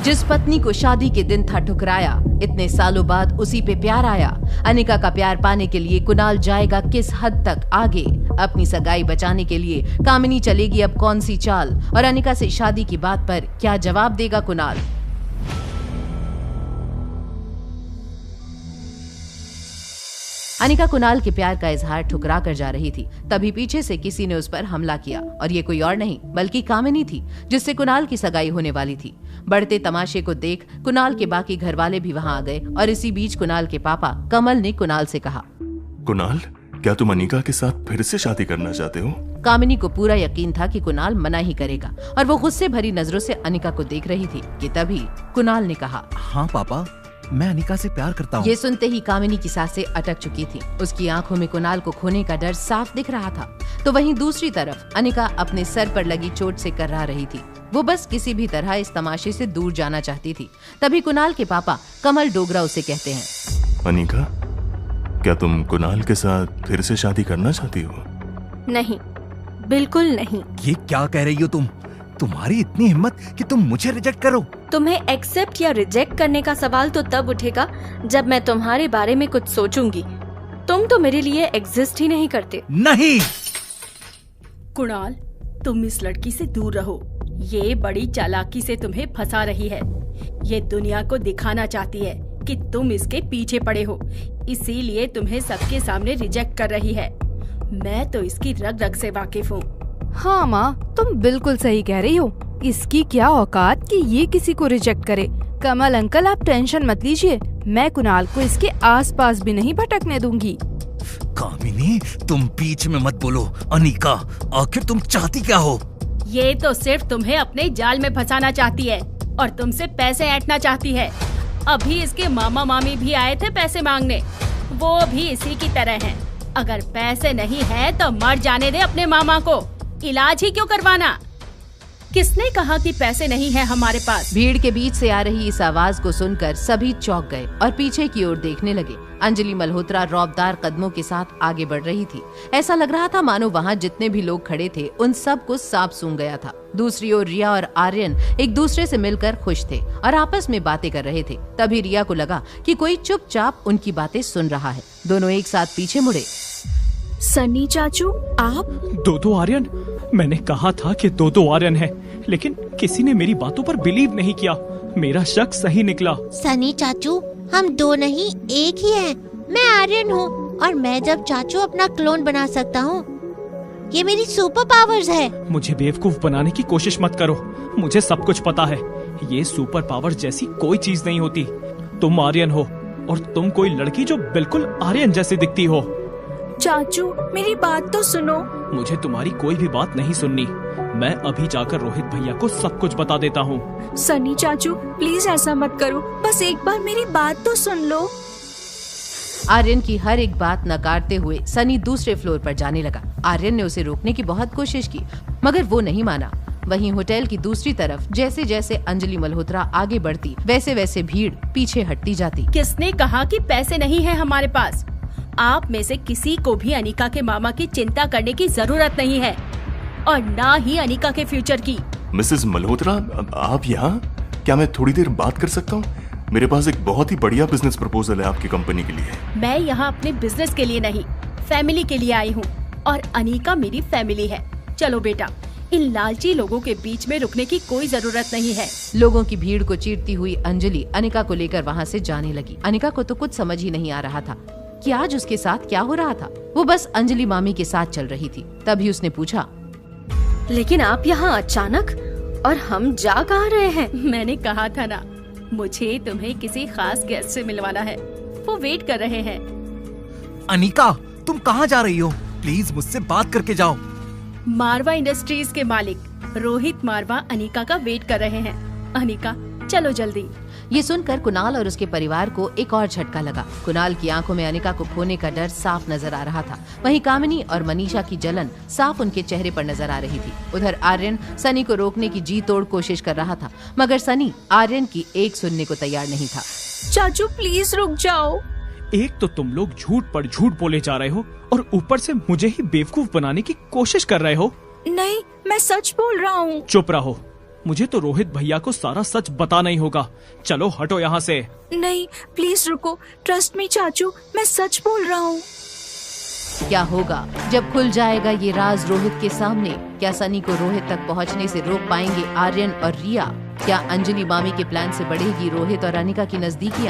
जिस पत्नी को शादी के दिन था ठुकराया, इतने सालों बाद उसी पे प्यार आया। अनिका का प्यार पाने के लिए कुणाल जाएगा किस हद तक आगे? अपनी सगाई बचाने के लिए कामिनी चलेगी अब कौन सी चाल? और अनिका से शादी की बात पर क्या जवाब देगा कुणाल? अनिका कुणाल के प्यार का इजहार ठुकरा कर जा रही थी, तभी पीछे से किसी ने उस पर हमला किया और ये कोई और नहीं बल्कि कामिनी थी, जिससे कुणाल की सगाई होने वाली थी। बढ़ते तमाशे को देख कुणाल के बाकी घर वाले भी वहाँ आ गए और इसी बीच कुणाल के पापा कमल ने कुणाल से कहा, कुणाल, क्या तुम अनिका के साथ फिर से शादी करना चाहते हो? कामिनी को पूरा यकीन था कि कुणाल मना ही करेगा और वो गुस्से भरी नजरों से अनिका को देख रही थी कि तभी कुणाल ने कहा, हाँ पापा, मैं अनिका से प्यार करता हूँ। ये सुनते ही कामिनी की सांसें अटक चुकी थी। उसकी आंखों में कुणाल को खोने का डर साफ दिख रहा था। तो वहीं दूसरी तरफ अनिका अपने सर पर लगी चोट से कर्रा रही थी। वो बस किसी भी तरह इस तमाशे से दूर जाना चाहती थी। तभी कुणाल के पापा कमल डोगरा उसे कहते हैं, अनिका, क्या तुम कुणाल के साथ फिर से शादी करना चाहती हो? नहीं, बिल्कुल नहीं। ये क्या कह रही हो तुम? तुम्हारी इतनी हिम्मत कि तुम मुझे रिजेक्ट करो? तुम्हें एक्सेप्ट या रिजेक्ट करने का सवाल तो तब उठेगा जब मैं तुम्हारे बारे में कुछ सोचूंगी। तुम तो मेरे लिए एग्जिस्ट ही नहीं करते। नहीं। कुणाल, तुम इस लड़की से दूर रहो। ये बड़ी चालाकी से तुम्हें फंसा रही है। ये दुनिया को दिखाना चाहती है कि तुम इसके पीछे पड़े हो, इसीलिए तुम्हें सबके सामने रिजेक्ट कर रही है। मैं तो इसकी रग रग से वाकिफ हूँ। हाँ माँ, तुम बिल्कुल सही कह रही हो। इसकी क्या औकात कि ये किसी को रिजेक्ट करे। कमल अंकल, आप टेंशन मत लीजिए, मैं कुणाल को इसके आसपास भी नहीं भटकने दूंगी। कामिनी, तुम बीच में मत बोलो। अनिका, आखिर तुम चाहती क्या हो? ये तो सिर्फ तुम्हें अपने जाल में फंसाना चाहती है और तुमसे पैसे ऐंठना चाहती है। अभी इसके मामा मामी भी आए थे पैसे मांगने, वो भी इसी की तरह हैं। अगर पैसे नहीं है तो मर जाने दे अपने मामा को, इलाज ही क्यों करवाना? किसने कहा कि पैसे नहीं है हमारे पास? भीड़ के बीच से आ रही इस आवाज को सुनकर सभी चौंक गए और पीछे की ओर देखने लगे। अंजलि मल्होत्रा रौबदार कदमों के साथ आगे बढ़ रही थी। ऐसा लग रहा था मानो वहाँ जितने भी लोग खड़े थे उन सब को सांप सूंघ गया था। दूसरी ओर रिया और आर्यन एक दूसरे से मिलकर खुश थे और आपस में बातें कर रहे थे। तभी रिया को लगा कि कोई चुपचाप उनकी बातें सुन रहा है। दोनों एक साथ पीछे मुड़े। सनी चाचू, आप? दो आर्यन? मैंने कहा था कि दो आर्यन है, लेकिन किसी ने मेरी बातों पर बिलीव नहीं किया। मेरा शक सही निकला। सनी चाचू, हम दो नहीं एक ही हैं। मैं आर्यन हूँ और मैं जब चाचू अपना क्लोन बना सकता हूँ। ये मेरी सुपर पावर्स है। मुझे बेवकूफ बनाने की कोशिश मत करो, मुझे सब कुछ पता है। ये सुपर पावर्स जैसी कोई चीज नहीं होती। तुम आर्यन हो और तुम कोई लड़की जो बिल्कुल आर्यन जैसी दिखती हो। चाचू, मेरी बात तो सुनो। मुझे तुम्हारी कोई भी बात नहीं सुननी। मैं अभी जाकर रोहित भैया को सब कुछ बता देता हूँ। सनी चाचू, प्लीज ऐसा मत करो, बस एक बार मेरी बात तो सुन लो। आर्यन की हर एक बात नकारते हुए सनी दूसरे फ्लोर पर जाने लगा। आर्यन ने उसे रोकने की बहुत कोशिश की, मगर वो नहीं माना। वहीं होटल की दूसरी तरफ जैसे जैसे अंजलि मल्होत्रा आगे बढ़ती, वैसे वैसे भीड़ पीछे हटती जाती। किसने कहा कि पैसे नहीं है हमारे पास? आप में से किसी को भी अनिका के मामा की चिंता करने की जरूरत नहीं है और ना ही अनिका के फ्यूचर की। मिसेस मल्होत्रा, आप यहाँ? क्या मैं थोड़ी देर बात कर सकता हूँ? मेरे पास एक बहुत ही बढ़िया बिजनेस प्रपोजल है आपकी कंपनी के लिए। मैं यहाँ अपने बिजनेस के लिए नहीं, फैमिली के लिए आई हूँ और अनिका मेरी फैमिली है। चलो बेटा, इन लालची लोगों के बीच में रुकने की कोई जरूरत नहीं है। लोगों की भीड़ को चीरती हुई अंजलि अनिका को लेकर वहाँ से जाने लगी। अनिका को तो कुछ समझ ही नहीं आ रहा था कि आज उसके साथ क्या हो रहा था। वो बस अंजलि मामी के साथ चल रही थी। तभी उसने पूछा, लेकिन आप यहाँ अचानक, और हम जा कहाँ रहे हैं? मैंने कहा था ना, मुझे तुम्हें किसी खास गेस्ट से मिलवाना है, वो वेट कर रहे हैं। अनिका, तुम कहाँ जा रही हो? प्लीज मुझसे बात करके जाओ। मारवा इंडस्ट्रीज के मालिक रोहित मारवा अनिका का वेट कर रहे हैं। अनिका, चलो जल्दी। ये सुनकर कुणाल और उसके परिवार को एक और झटका लगा। कुणाल की आंखों में अनिका को खोने का डर साफ नजर आ रहा था। वहीं कामिनी और मनीषा की जलन साफ उनके चेहरे पर नजर आ रही थी। उधर आर्यन सनी को रोकने की जी तोड़ कोशिश कर रहा था, मगर सनी आर्यन की एक सुनने को तैयार नहीं था। चाचू, प्लीज रुक जाओ। एक तो तुम लोग झूठ पर झूठ बोले जा रहे हो और ऊपर से मुझे ही बेवकूफ बनाने की कोशिश कर रहे हो। नहीं, मैं सच बोल रहा हूँ। चुप रहो, मुझे तो रोहित भैया को सारा सच बताना ही होगा। चलो हटो यहाँ से। नहीं प्लीज रुको, ट्रस्ट मी चाचू, मैं सच बोल रहा हूँ। क्या होगा जब खुल जाएगा ये राज रोहित के सामने? क्या सनी को रोहित तक पहुँचने से रोक पाएंगे आर्यन और रिया? क्या अंजलि मामी के प्लान से बढ़ेगी रोहित और अनिका की नजदीकियाँ?